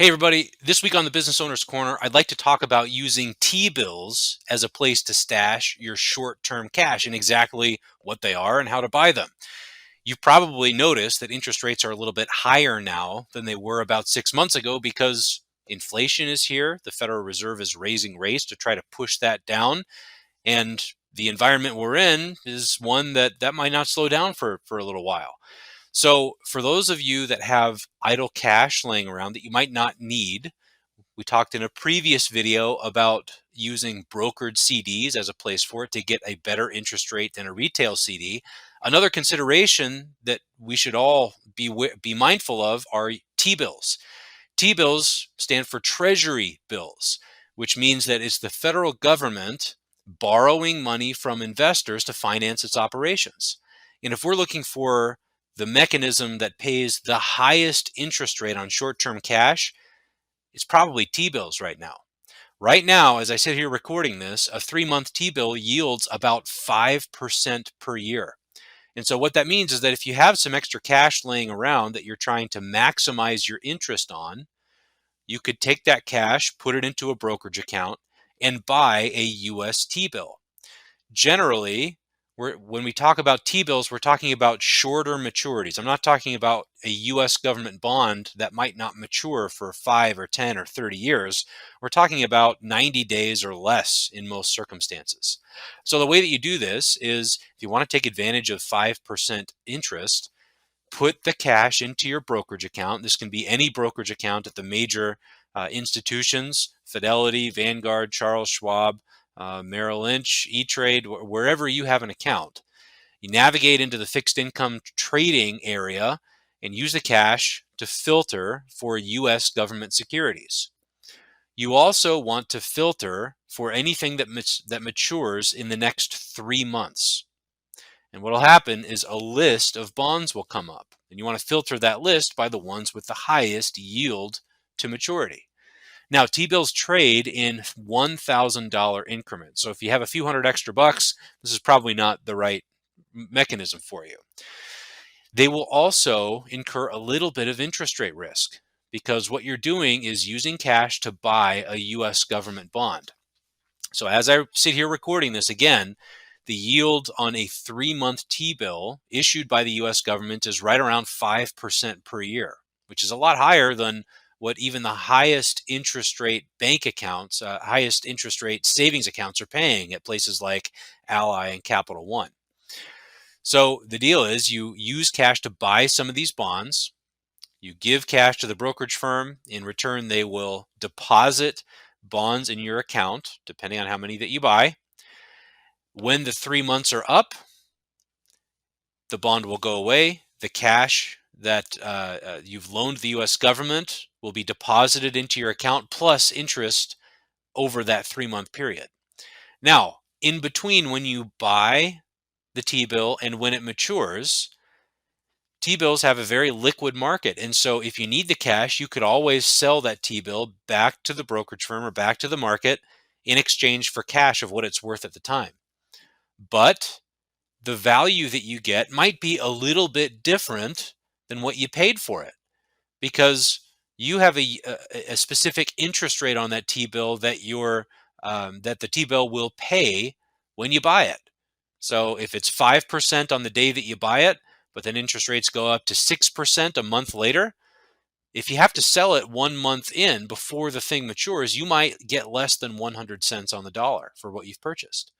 Hey, everybody. This week on the Business Owner's Corner, I'd like to talk about using T-bills as a place to stash your short-term cash and exactly what they are and how to buy them. You've probably noticed that interest rates are a little bit higher now than they were about 6 months ago because inflation is here. The Federal Reserve is raising rates to try to push that down. And the environment we're in is one that might not slow down for a little while. So, for those of you that have idle cash laying around that you might not need, we talked in a previous video about using brokered CDs as a place for it to get a better interest rate than a retail CD. Another consideration that we should all be mindful of are T-bills. T-bills stand for Treasury bills, which means that it's the federal government borrowing money from investors to finance its operations. And if we're looking for the mechanism that pays the highest interest rate on short-term cash, it's probably T-bills right now. Right now, as I sit here recording this, a 3-month T-bill yields about 5% per year. And so what that means is that if you have some extra cash laying around that you're trying to maximize your interest on, you could take that cash, put it into a brokerage account, and buy a US T-bill. Generally, when we talk about T-bills, we're talking about shorter maturities. I'm not talking about a US government bond that might not mature for 5 or 10 or 30 years. We're talking about 90 days or less in most circumstances. So the way that you do this is if you want to take advantage of 5% interest, put the cash into your brokerage account. This can be any brokerage account at the major institutions: Fidelity, Vanguard, Charles Schwab, Merrill Lynch, E-Trade, wherever you have an account. You navigate into the fixed income trading area and use the cash to filter for US government securities. You also want to filter for anything that matures in the next 3 months. And what will happen is a list of bonds will come up, and you want to filter that list by the ones with the highest yield to maturity. Now, T-bills trade in $1,000 increments. So if you have a few hundred extra bucks, this is probably not the right mechanism for you. They will also incur a little bit of interest rate risk because what you're doing is using cash to buy a US government bond. So as I sit here recording this again, the yield on a 3-month T-bill issued by the US government is right around 5% per year, which is a lot higher than what even the highest interest rate bank accounts, highest interest rate savings accounts are paying at places like Ally and Capital One. So the deal is you use cash to buy some of these bonds. You give cash to the brokerage firm. In return, they will deposit bonds in your account, depending on how many that you buy. When the 3 months are up, the bond will go away. The cash that you've loaned the US government will be deposited into your account plus interest over that 3-month period. Now, in between when you buy the T-bill and when it matures, T-bills have a very liquid market. And so if you need the cash, you could always sell that T-bill back to the brokerage firm or back to the market in exchange for cash of what it's worth at the time. But the value that you get might be a little bit different than what you paid for it because you have a specific interest rate on that T-bill that that the T-bill will pay when you buy it. So if it's 5% on the day that you buy it, but then interest rates go up to 6% a month later, if you have to sell it 1 month in before the thing matures, you might get less than 100 cents on the dollar for what you've purchased.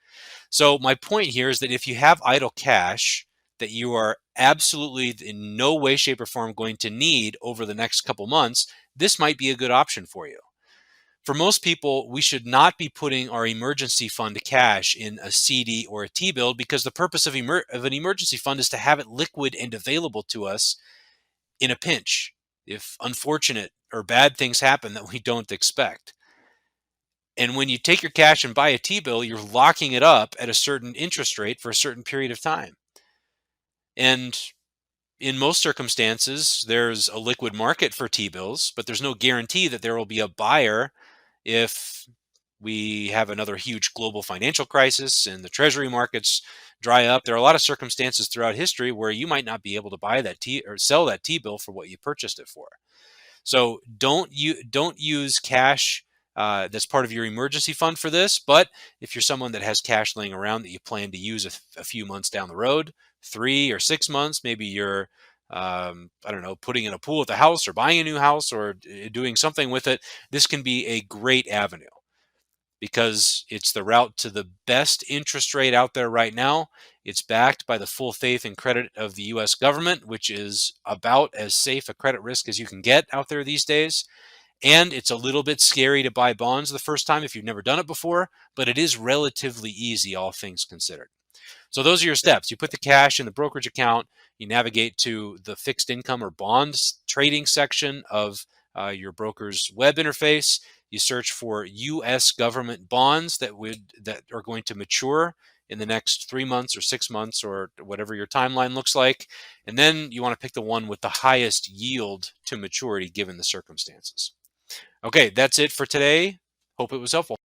So my point here is that if you have idle cash that you are absolutely in no way, shape, or form going to need over the next couple months, this might be a good option for you. For most people, we should not be putting our emergency fund cash in a CD or a T-bill because the purpose of an emergency fund is to have it liquid and available to us in a pinch if unfortunate or bad things happen that we don't expect. And when you take your cash and buy a T-bill, you're locking it up at a certain interest rate for a certain period of time. And in most circumstances, there's a liquid market for T-bills, but there's no guarantee that there will be a buyer if we have another huge global financial crisis and the Treasury markets dry up. There are a lot of circumstances throughout history where you might not be able to buy that or sell that T-bill for what you purchased it for. So don't use cash that's part of your emergency fund for this. But if you're someone that has cash laying around that you plan to use a few months down the road, 3 or 6 months, maybe you're I don't know, putting in a pool at the house or buying a new house or doing something with it, this can be a great avenue because it's the route to the best interest rate out there right now. It's backed by the full faith and credit of the US government, which is about as safe a credit risk as you can get out there these days. And it's a little bit scary to buy bonds the first time if you've never done it before, but it is relatively easy, all things considered. So those are your steps. You put the cash in the brokerage account, you navigate to the fixed income or bonds trading section of your broker's web interface. You search for U.S. government bonds that are going to mature in the next 3 months or 6 months or whatever your timeline looks like. And then you want to pick the one with the highest yield to maturity given the circumstances. Okay, that's it for today. Hope it was helpful.